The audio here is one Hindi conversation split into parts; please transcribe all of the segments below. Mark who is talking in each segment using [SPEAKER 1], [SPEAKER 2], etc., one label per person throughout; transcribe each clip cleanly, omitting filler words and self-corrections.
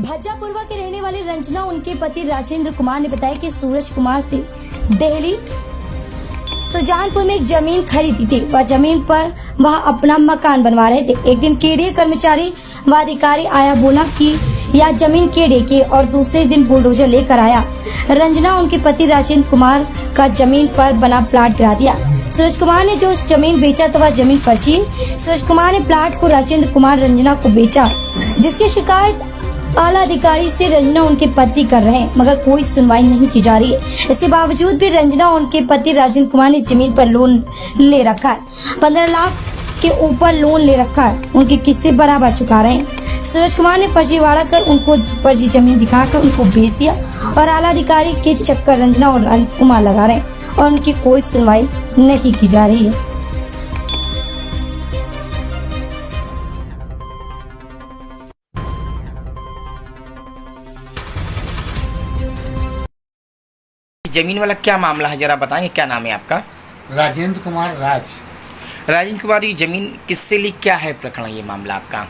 [SPEAKER 1] भज्जापुरवा के रहने वाली रंजना उनके पति राजेंद्र कुमार ने बताया कि सूरज कुमार से दिल्ली सुजानपुर में एक जमीन खरीदी थी। वह जमीन पर वह अपना मकान बनवा रहे थे। एक दिन केडीए कर्मचारी व अधिकारी आया, बोला कि यह जमीन केडीए की, और दूसरे दिन बुलडोजर लेकर आया। रंजना उनके पति राजेंद्र कुमार का जमीन पर बना प्लाट गिरा दिया। सूरज कुमार ने जो जमीन बेचा तो वह जमीन फर्जी। सूरज कुमार ने प्लाट को राजेंद्र कुमार रंजना को बेचा, जिसकी शिकायत आला अधिकारी से रंजना उनके पति कर रहे हैं, मगर कोई सुनवाई नहीं की जा रही है। इसके बावजूद भी रंजना उनके पति राजेंद्र कुमार ने जमीन पर लोन ले रखा है। 15 लाख के ऊपर लोन ले रखा है। उनकी किस्तें बराबर चुका रहे हैं। सूरज कुमार ने फर्जीवाड़ा कर उनको फर्जी जमीन दिखाकर उनको बेच दिया, और आला अधिकारी के चक्कर रंजना और राजेंद्र कुमार लगा रहे हैं, और उनकी कोई सुनवाई नहीं की जा रही है।
[SPEAKER 2] जमीन वाला क्या मामला है, जरा बताएंगे? क्या नाम है आपका?
[SPEAKER 3] राजेंद्र कुमार
[SPEAKER 2] राजेंद्र कुमार, ये जमीन किससे ली, क्या है प्रकरण, ये मामला आपका?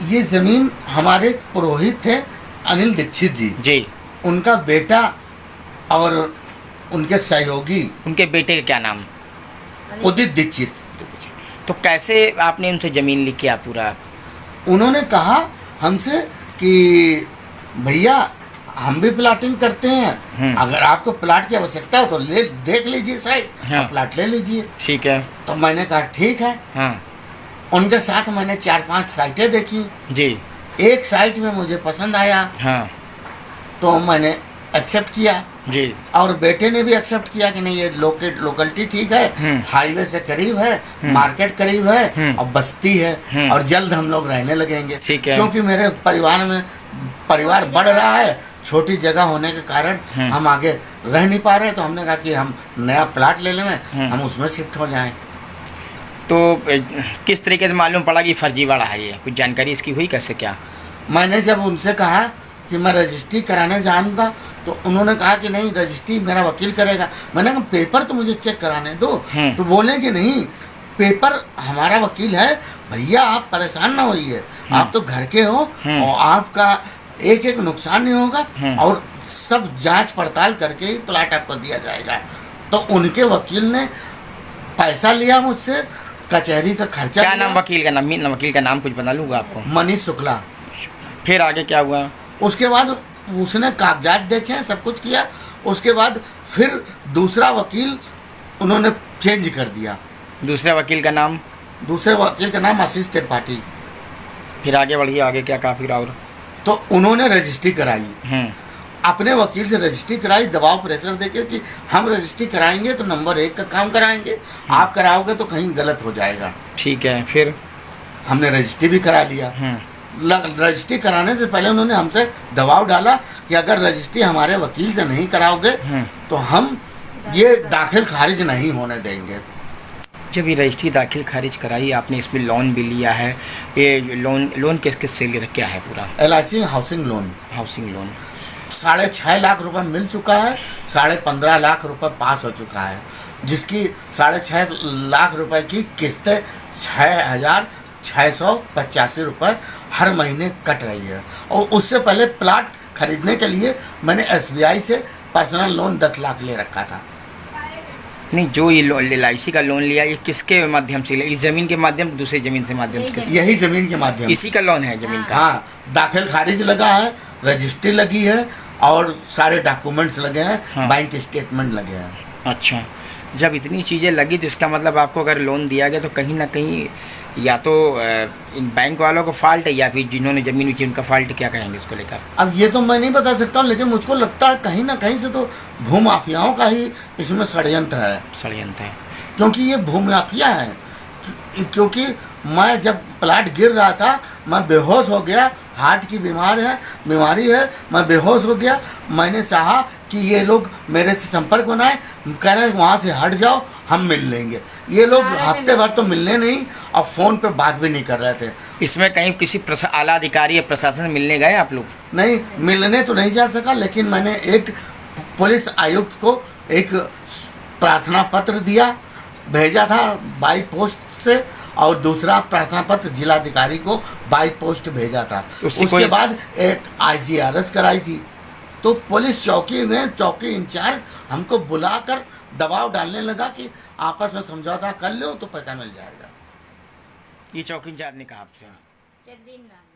[SPEAKER 3] ये जमीन हमारे पुरोहित थे अनिल दीक्षित जी, उनका बेटा और उनके सहयोगी।
[SPEAKER 2] उनके बेटे का क्या नाम?
[SPEAKER 3] उदित दीक्षित।
[SPEAKER 2] तो कैसे आपने उनसे जमीन ली, क्या पूरा?
[SPEAKER 3] उन्होंने कहा हमसे कि भैया हम भी प्लाटिंग करते हैं, अगर आपको प्लाट की आवश्यकता हो तो ले देख लीजिए साइड,
[SPEAKER 2] हाँ।
[SPEAKER 3] प्लाट ले लीजिए।
[SPEAKER 2] ठीक है।
[SPEAKER 3] तो मैंने कहा ठीक है।
[SPEAKER 2] हाँ।
[SPEAKER 3] उनके साथ मैंने 4-5 साइटें देखी
[SPEAKER 2] जी।
[SPEAKER 3] एक साइट में मुझे पसंद आया,
[SPEAKER 2] हाँ।
[SPEAKER 3] तो मैंने एक्सेप्ट किया
[SPEAKER 2] जी।
[SPEAKER 3] और बेटे ने भी एक्सेप्ट किया कि नहीं, ये लोकेलिटी ठीक है, हाईवे से करीब है, मार्केट करीब है और बस्ती है, और जल्द हम लोग रहने लगेंगे।
[SPEAKER 2] ठीक है।
[SPEAKER 3] क्योंकि मेरे परिवार बढ़ रहा है, छोटी जगह होने के कारण हम आगे रह नहीं पा रहे, तो हमने कहा कि हम नया प्लाट ले लें, हम उसमें शिफ्ट हो जाएं।
[SPEAKER 2] तो किस तरीके से मालूम पड़ा कि फर्जीवाड़ा है? ये कुछ जानकारी इसकी हुई कैसे, क्या?
[SPEAKER 3] मैंने जब उनसे कहा कि मैं रजिस्ट्री कराने जाऊंगा, तो उन्होंने कहा कि नहीं, रजिस्ट्री मेरा वकील करेगा। मैंने कहा पेपर तो मुझे चेक कराने दो। तो बोले कि नहीं, पेपर हमारा वकील है, भैया आप परेशान ना होइए, आप तो घर के हो और आपका एक एक नुकसान नहीं होगा, और सब जांच पड़ताल करके ही प्लाट आपको दिया जाएगा। तो उनके वकील ने पैसा लिया मुझसे, कचहरी का खर्चा।
[SPEAKER 2] क्या नाम वकील का? नाम वकील का नाम कुछ बता लूँगा आपको।
[SPEAKER 3] मनीष शुक्ला।
[SPEAKER 2] फिर आगे क्या हुआ?
[SPEAKER 3] उसके बाद उसने कागजात देखे, सब कुछ किया। उसके बाद फिर दूसरा वकील उन्होंने चेंज कर दिया।
[SPEAKER 2] दूसरे वकील का नाम?
[SPEAKER 3] दूसरे वकील का नाम आशीष त्रिपाठी।
[SPEAKER 2] फिर आगे बढ़िए, आगे क्या कहा फिर? और
[SPEAKER 3] तो उन्होंने रजिस्ट्री कराई, अपने वकील से रजिस्ट्री कराई, दबाव प्रेशर देके कि हम रजिस्ट्री कराएंगे तो नंबर 1 का काम कराएंगे, आप कराओगे तो कहीं गलत हो जाएगा।
[SPEAKER 2] ठीक है। फिर
[SPEAKER 3] हमने रजिस्ट्री भी करा लिया। रजिस्ट्री कराने से पहले उन्होंने हमसे दबाव डाला कि अगर रजिस्ट्री हमारे वकील से नहीं कराओगे तो हम ये दाखिल खारिज नहीं होने देंगे।
[SPEAKER 2] जब ये रजिस्ट्री दाखिल खारिज कराई, आपने इसमें लोन भी लिया है, ये लोन किस किस से लिया, क्या है पूरा?
[SPEAKER 3] LIC housing loan.
[SPEAKER 2] Housing loan
[SPEAKER 3] 6.5 lakh रुपए मिल चुका है, 15.5 लाख रुपए पास हो चुका है, जिसकी 6.5 लाख रुपए की किस्तें 6,685 रुपए हर महीने कट रही है। और उससे पहले प्लाट खरीदने के लिए मैंने SBI से पर्सनल लोन 10 लाख ले रखा था।
[SPEAKER 2] नहीं, जो ये LIC का लोन लिया, ये किसके माध्यम से लिया? इस जमीन के माध्यम, दूसरी जमीन से माध्यम से?
[SPEAKER 3] यही जमीन के माध्यम।
[SPEAKER 2] इसी का लोन है जमीन का?
[SPEAKER 3] हाँ, दाखिल खारिज लगा है, रजिस्ट्री लगी है और सारे डॉक्यूमेंट्स लगे हैं। हाँ। बैंक स्टेटमेंट लगे हैं।
[SPEAKER 2] अच्छा, जब इतनी चीज़ें लगी तो इसका मतलब आपको अगर लोन दिया गया तो कहीं ना कहीं या तो इन बैंक वालों को फॉल्ट है, या फिर जिन्होंने जमीन बेची उनका फॉल्ट, क्या कहेंगे इसको लेकर?
[SPEAKER 3] अब ये तो मैं नहीं बता सकता हूँ, लेकिन मुझको लगता है कहीं ना कहीं से तो भूमाफियाओं का ही इसमें षड्यंत्र है।
[SPEAKER 2] षड्यंत्र है,
[SPEAKER 3] क्योंकि ये भूमाफिया है। क्योंकि मैं जब प्लाट गिर रहा था, मैं बेहोश हो गया, हार्ट की बीमारी है, मैं बेहोश हो गया। मैंने चाहा कि ये लोग मेरे से संपर्क बनाए, कह रहे हैं वहाँ से हट जाओ, हम मिल लेंगे। ये लोग हफ्ते भर तो मिलने नहीं, और फ़ोन पे बात भी नहीं कर रहे थे।
[SPEAKER 2] इसमें कहीं किसी आला अधिकारी या प्रशासन से मिलने गए आप लोग?
[SPEAKER 3] नहीं, मिलने तो नहीं जा सका, लेकिन मैंने एक पुलिस आयुक्त को एक प्रार्थना पत्र दिया, भेजा था बाई पोस्ट से, और दूसरा प्रार्थना पत्र जिलाधिकारी को बाई पोस्ट भेजा था।
[SPEAKER 2] उससे
[SPEAKER 3] उसके
[SPEAKER 2] कोई-
[SPEAKER 3] बाद एक IGRS कराई थी। तो पुलिस चौकी में चौकी इंचार्ज हमको बुलाकर दबाव डालने लगा कि आपस में समझौता कर लो तो पैसा मिल जाएगा।
[SPEAKER 2] ये चौकी इंचार्ज ने कहा आपसे?
[SPEAKER 1] जगदीन राम